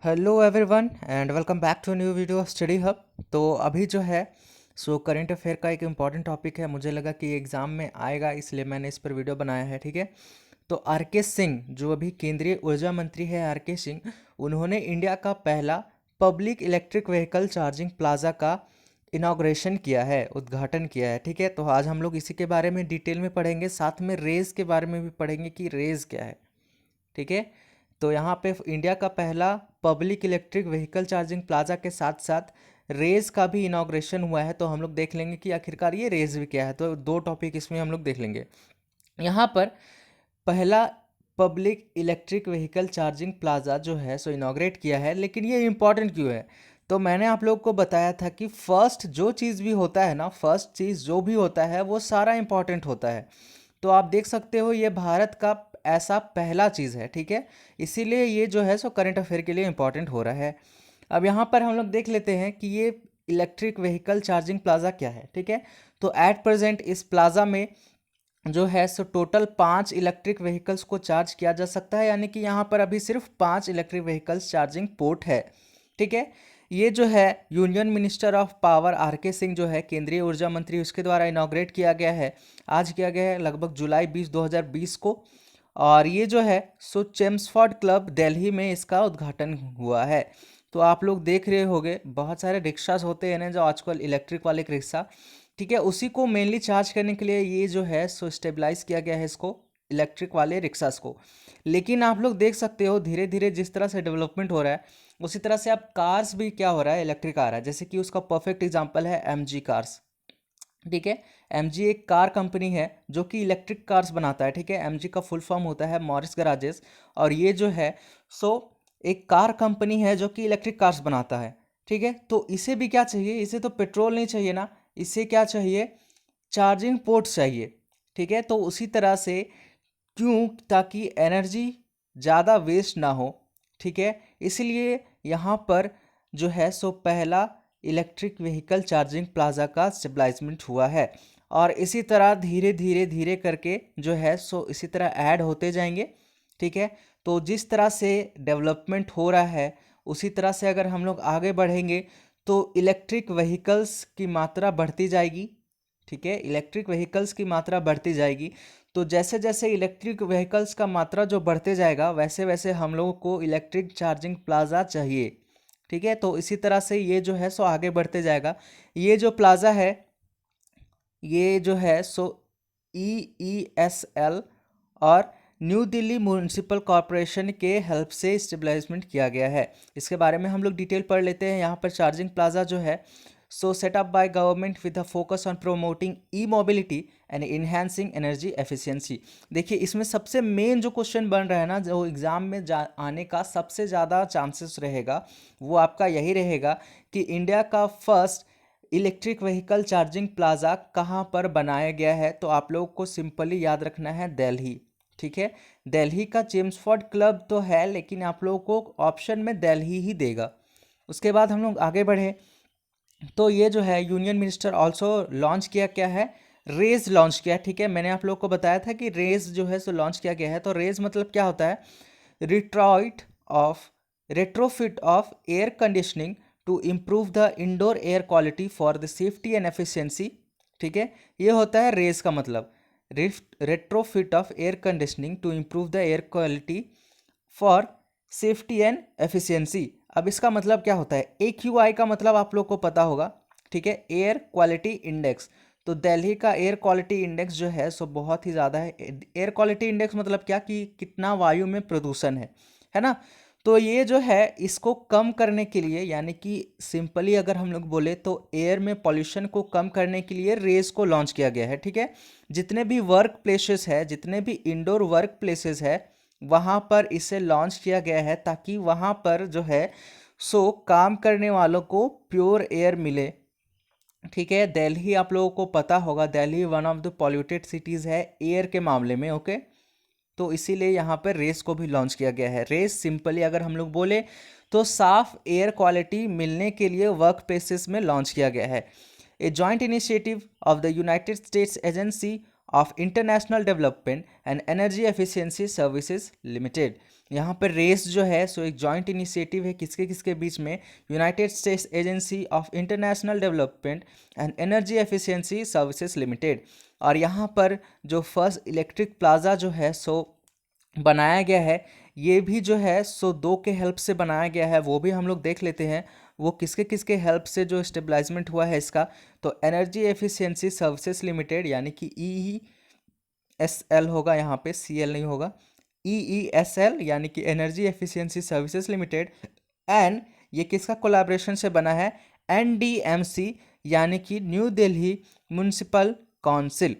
Hello everyone and welcome back to new video study hub. तो अभी जो है करंट अफेयर का एक इम्पॉर्टेंट टॉपिक है। मुझे लगा कि एग्ज़ाम में आएगा, इसलिए मैंने इस पर वीडियो बनाया है। ठीक है, तो आर के सिंह जो अभी केंद्रीय ऊर्जा मंत्री है, आर के सिंह, उन्होंने इंडिया का पहला public electric vehicle charging plaza का इनाग्रेशन किया है, उद्घाटन किया है। ठीक है, तो आज हम लोग इसी के बारे में डिटेल में पढ़ेंगे, साथ में रेज के बारे में भी पढ़ेंगे कि रेज क्या है। ठीक है, तो यहाँ पे इंडिया का पहला public electric vehicle charging plaza के साथ साथ रेज का भी इनाग्रेशन हुआ है। तो हम लोग देख लेंगे कि आखिरकार ये रेज भी क्या है। तो दो टॉपिक इसमें हम लोग देख लेंगे। यहाँ पर पहला public electric vehicle charging plaza जो है इनाग्रेट किया है, लेकिन ये इम्पॉर्टेंट क्यों है? तो मैंने आप लोग को बताया था कि फर्स्ट जो चीज़ भी होता है ना, फर्स्ट चीज़ जो भी होता है वो सारा इम्पॉर्टेंट होता है। तो आप देख सकते हो ये भारत का ऐसा पहला चीज़ है। ठीक है, इसीलिए ये जो है करंट अफेयर के लिए इम्पॉर्टेंट हो रहा है। अब यहाँ पर हम लोग देख लेते हैं कि ये इलेक्ट्रिक व्हीकल चार्जिंग प्लाजा क्या है। ठीक है, तो एट प्रेजेंट इस प्लाजा में जो है टोटल 5 इलेक्ट्रिक व्हीकल्स को चार्ज किया जा सकता है, यानी कि यहाँ पर अभी सिर्फ 5 इलेक्ट्रिक व्हीकल्स चार्जिंग पोर्ट है। ठीक है, ये जो है union minister of power R K Singh जो है केंद्रीय ऊर्जा मंत्री, उसके द्वारा इनाग्रेट किया गया है। आज किया गया है लगभग जुलाई 2020 को। और ये जो है चेम्सफोर्ड क्लब दिल्ली में इसका उद्घाटन हुआ है। तो आप लोग देख रहे होंगे बहुत सारे रिक्शास होते हैं ना जो आजकल इलेक्ट्रिक वाले रिक्शा। ठीक है, उसी को मेनली चार्ज करने के लिए ये जो है स्टेबलाइज किया गया है इसको, इलेक्ट्रिक वाले रिक्शास को। लेकिन आप लोग देख सकते हो धीरे धीरे जिस तरह से डेवलपमेंट हो रहा है, उसी तरह से अब कार्स भी क्या हो रहा है, इलेक्ट्रिक आ रहा है। जैसे कि उसका परफेक्ट एग्जांपल है एमजी कार्स। ठीक है, एमजी एक कार कंपनी है जो कि इलेक्ट्रिक कार्स बनाता है। ठीक है, एमजी का फुल फॉर्म होता है मॉरिस गराजेस। और ये जो है सो एक कार कंपनी है जो कि इलेक्ट्रिक कार्स बनाता है। ठीक है, तो इसे भी क्या चाहिए, इसे तो पेट्रोल नहीं चाहिए ना, इसे क्या चाहिए, चार्जिंग पोर्ट चाहिए। ठीक है, तो उसी तरह से क्यों, ताकि एनर्जी ज़्यादा वेस्ट ना हो। ठीक है, इसलिए यहाँ पर जो है पहला इलेक्ट्रिक व्हीकल चार्जिंग प्लाजा का स्टेबलाइजमेंट हुआ है। और इसी तरह धीरे धीरे धीरे करके जो है इसी तरह ऐड होते जाएंगे। ठीक है, तो जिस तरह से डेवलपमेंट हो रहा है उसी तरह से अगर हम लोग आगे बढ़ेंगे तो इलेक्ट्रिक व्हीकल्स की मात्रा बढ़ती जाएगी। ठीक है, इलेक्ट्रिक व्हीकल्स की मात्रा बढ़ती जाएगी। तो जैसे जैसे इलेक्ट्रिक व्हीकल्स का मात्रा जो बढ़ते जाएगा वैसे वैसे हम लोगों को इलेक्ट्रिक चार्जिंग प्लाजा चाहिए। ठीक है, तो इसी तरह से ये जो है आगे बढ़ते जाएगा। ये जो प्लाजा है ये जो है EESL और न्यू दिल्ली म्यूनिसिपल कॉरपोरेशन के हेल्प से स्टेबलाइजमेंट किया गया है। इसके बारे में हम लोग डिटेल पढ़ लेते हैं। यहाँ पर चार्जिंग प्लाजा जो है set up by government with a focus on promoting E mobility and enhancing energy efficiency. देखिए इसमें सबसे मेन जो क्वेश्चन बन रहा है ना, जो एग्जाम में आने का सबसे ज़्यादा चांसेस रहेगा वो आपका यही रहेगा कि इंडिया का first electric vehicle charging plaza कहाँ पर बनाया गया है। तो आप लोग को सिंपली याद रखना है दिल्ली। ठीक है, दिल्ली का चेम्सफोर्ड क्लब तो है, लेकिन आप लोगों को ऑप्शन में दिल्ली ही देगा। उसके बाद हम लोग आगे बढ़े तो ये जो है यूनियन मिनिस्टर ऑल्सो लॉन्च किया क्या है, रेज लॉन्च किया। ठीक है, मैंने आप लोग को बताया था कि रेज जो है लॉन्च किया गया है। तो रेज मतलब क्या होता है, retrofit of retrofit of air conditioning to improve the indoor air quality for the safety and efficiency. ठीक है, ये होता है रेज का मतलब, retrofit of air conditioning to improve the air quality for safety and efficiency. अब इसका मतलब क्या होता है, AQI का मतलब आप लोग को पता होगा। ठीक है, एयर क्वालिटी इंडेक्स। तो दिल्ली का एयर क्वालिटी इंडेक्स जो है बहुत ही ज़्यादा है। एयर क्वालिटी इंडेक्स मतलब क्या, कि कितना वायु में प्रदूषण है ना। तो ये जो है इसको कम करने के लिए, यानी कि सिंपली अगर हम लोग बोले तो एयर में पॉल्यूशन को कम करने के लिए रेस को लॉन्च किया गया है। ठीक है, जितने भी वर्क प्लेसेस है, जितने भी इंडोर वर्क प्लेसेस है, वहाँ पर इसे लॉन्च किया गया है ताकि वहाँ पर जो है काम करने वालों को प्योर एयर मिले। ठीक है, दिल्ली आप लोगों को पता होगा, Delhi one of the polluted cities है एयर के मामले में। ओके, तो इसीलिए यहाँ पर रेस को भी लॉन्च किया गया है। रेस सिंपली अगर हम लोग बोले तो साफ एयर क्वालिटी मिलने के लिए वर्क प्लेसेस में लॉन्च किया गया है। A joint initiative of the United States Agency of International Development and Energy Efficiency Services Limited. यहाँ पर रेस जो है सो एक जॉइंट इनिशिएटिव है किसके किसके बीच में, United States Agency of International Development and Energy Efficiency Services limited. और यहाँ पर जो फर्स्ट इलेक्ट्रिक प्लाजा जो है सो बनाया गया है, ये भी जो है सो दो के हेल्प से बनाया गया है, वो भी हम लोग देख लेते हैं वो किसके किसके हेल्प से जो स्टेबलाइजमेंट हुआ है इसका। तो एनर्जी एफिशिएंसी सर्विसेज लिमिटेड यानी कि EESL होगा, यहाँ पे CL नहीं होगा, EESL यानी कि energy Efficiency Services limited. And ये किसका कोलैबोरेशन से बना है, NDMC यानी कि न्यू दिल्ली म्यूनिसिपल काउंसिल।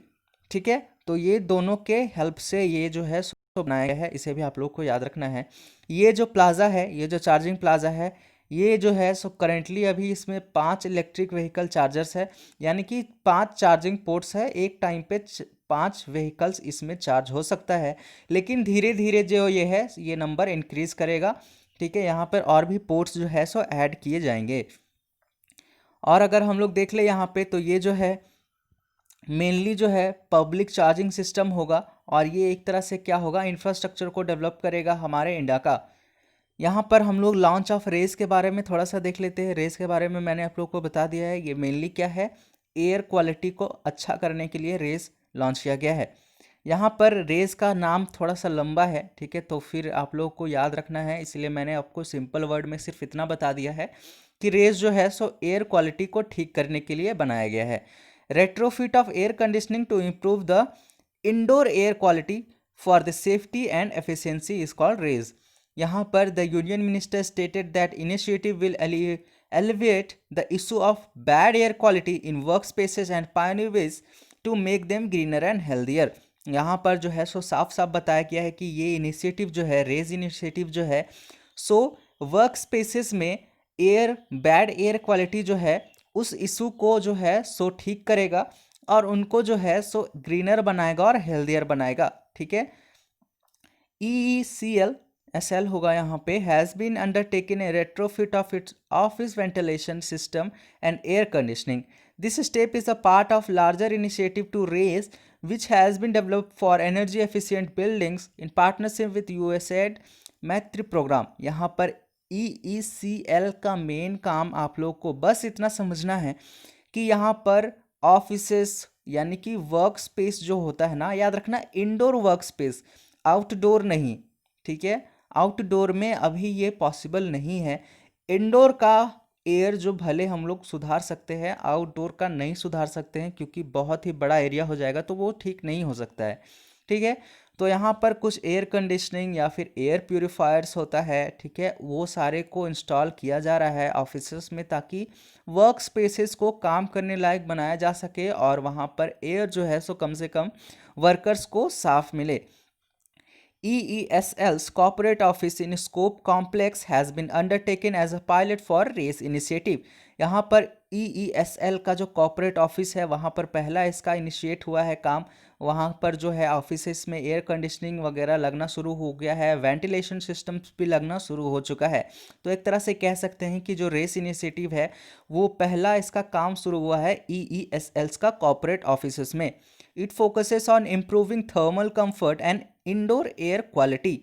ठीक है, तो ये दोनों के हेल्प से ये जो है सो बनाया गया है, इसे भी आप लोग को याद रखना है। ये जो प्लाजा है, ये जो चार्जिंग प्लाजा है, ये जो है सो करेंटली अभी इसमें 5 इलेक्ट्रिक व्हीकल चार्जर्स है, यानी कि 5 चार्जिंग पोर्ट्स है, एक टाइम पे 5 व्हीकल्स इसमें चार्ज हो सकता है। लेकिन धीरे धीरे जो ये है ये नंबर इंक्रीज करेगा। ठीक है, यहाँ पर और भी पोर्ट्स जो है सो ऐड किए जाएंगे। और अगर हम लोग देख ले यहाँ पे, तो ये जो है मेनली जो है पब्लिक चार्जिंग सिस्टम होगा, और ये एक तरह से क्या होगा, इंफ्रास्ट्रक्चर को डेवलप करेगा हमारे इंडिया का। यहाँ पर हम लोग लॉन्च ऑफ रेस के बारे में थोड़ा सा देख लेते हैं। रेस के बारे में मैंने आप लोग को बता दिया है, ये मेनली क्या है, एयर क्वालिटी को अच्छा करने के लिए रेस लॉन्च किया गया है। यहाँ पर रेस का नाम थोड़ा सा लंबा है, ठीक है, तो फिर आप लोग को याद रखना है, इसलिए मैंने आपको सिंपल वर्ड में सिर्फ इतना बता दिया है कि रेस जो है सो एयर क्वालिटी को ठीक करने के लिए बनाया गया है। Retrofit of air conditioning to improve the indoor air quality for the safety and efficiency is called race. यहाँ पर the union minister stated that initiative will alleviate the issue of bad air quality in workspaces and pioneer ways to make them greener and healthier। यहाँ पर जो है सो साफ साफ बताया गया है कि ये इनिशिएटिव जो है, रेज इनिशिएटिव जो है सो वर्क स्पेसेस में बैड एयर क्वालिटी जो है उस इशू को जो है सो ठीक करेगा, और उनको जो है सो ग्रीनर बनाएगा और हेल्दियर बनाएगा। ठीक है, EECL होगा यहाँ पे, has been undertaken a retrofit of its office ventilation system and air conditioning. This step is a part of larger initiative to raise which has been developed for energy efficient buildings in partnership with USAID मैत्री programme. यहाँ पर EECL का main काम आप लोग को बस इतना समझना है कि यहाँ पर ऑफिसेस यानी कि वर्क स्पेस जो होता है ना, याद रखना इंडोर वर्क स्पेस, आउटडोर नहीं। ठीक है, आउटडोर में अभी ये पॉसिबल नहीं है। इंडोर का एयर जो भले हम लोग सुधार सकते हैं, आउटडोर का नहीं सुधार सकते हैं, क्योंकि बहुत ही बड़ा एरिया हो जाएगा तो वो ठीक नहीं हो सकता है। ठीक है, तो यहाँ पर कुछ एयर कंडीशनिंग या फिर एयर प्यूरिफायर्स होता है, ठीक है, वो सारे को इंस्टॉल किया जा रहा है ऑफिसेस में, ताकि वर्क स्पेसेस को काम करने लायक बनाया जा सके और वहाँ पर एयर जो है सो कम से कम वर्कर्स को साफ मिले। EESL's corporate office in Scope Complex has been undertaken as a pilot for RACE initiative। यहाँ पर EESL का जो कॉर्पोरेट ऑफिस है वहाँ पर पहला इसका इनिशिएट हुआ है काम। वहाँ पर जो है ऑफिसेस में एयर कंडीशनिंग वगैरह लगना शुरू हो गया है, वेंटिलेशन सिस्टम्स भी लगना शुरू हो चुका है। तो एक तरह से कह सकते हैं कि जो रेस इनिशिएटिव है वो पहला इसका काम शुरू हुआ है EESL's का कॉर्पोरेट ऑफिसेस में। It focuses on improving thermal comfort and indoor air quality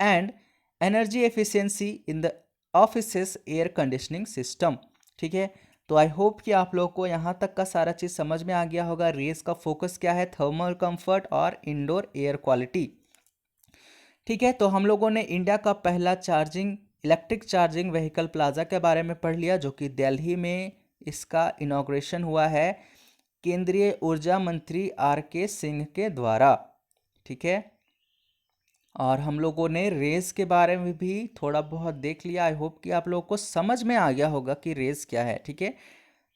and energy efficiency in the office's air conditioning system। ठीक है, तो आई होप कि आप लोग को यहाँ तक का सारा चीज़ समझ में आ गया होगा। रेस का फोकस क्या है, थर्मल कंफर्ट और इंडोर एयर क्वालिटी। ठीक है, तो हम लोगों ने इंडिया का पहला इलेक्ट्रिक चार्जिंग व्हीकल प्लाजा के बारे में पढ़ लिया, जो कि दिल्ली में इसका इनॉग्रेशन हुआ है केंद्रीय ऊर्जा मंत्री RK सिंह के द्वारा। ठीक है, और हम लोगों ने रेस के बारे में भी थोड़ा बहुत देख लिया। आई होप कि आप लोगों को समझ में आ गया होगा कि रेस क्या है। ठीक है,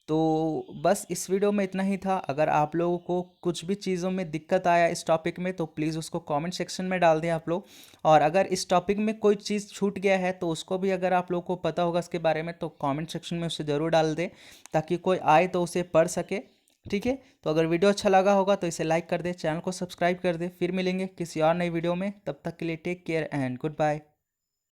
तो बस इस वीडियो में इतना ही था। अगर आप लोगों को कुछ भी चीज़ों में दिक्कत आया इस टॉपिक में तो प्लीज़ उसको कमेंट सेक्शन में डाल दें आप लोग। और अगर इस टॉपिक में कोई चीज़ छूट गया है तो उसको भी अगर आप लोगों को पता होगा इसके बारे में तो कमेंट सेक्शन में उसे ज़रूर डाल दें, ताकि कोई आए तो उसे पढ़ सके। ठीक है, तो अगर वीडियो अच्छा लगा होगा तो इसे लाइक कर दे, चैनल को सब्सक्राइब कर दे। फिर मिलेंगे किसी और नई वीडियो में, तब तक के लिए take care and good bye.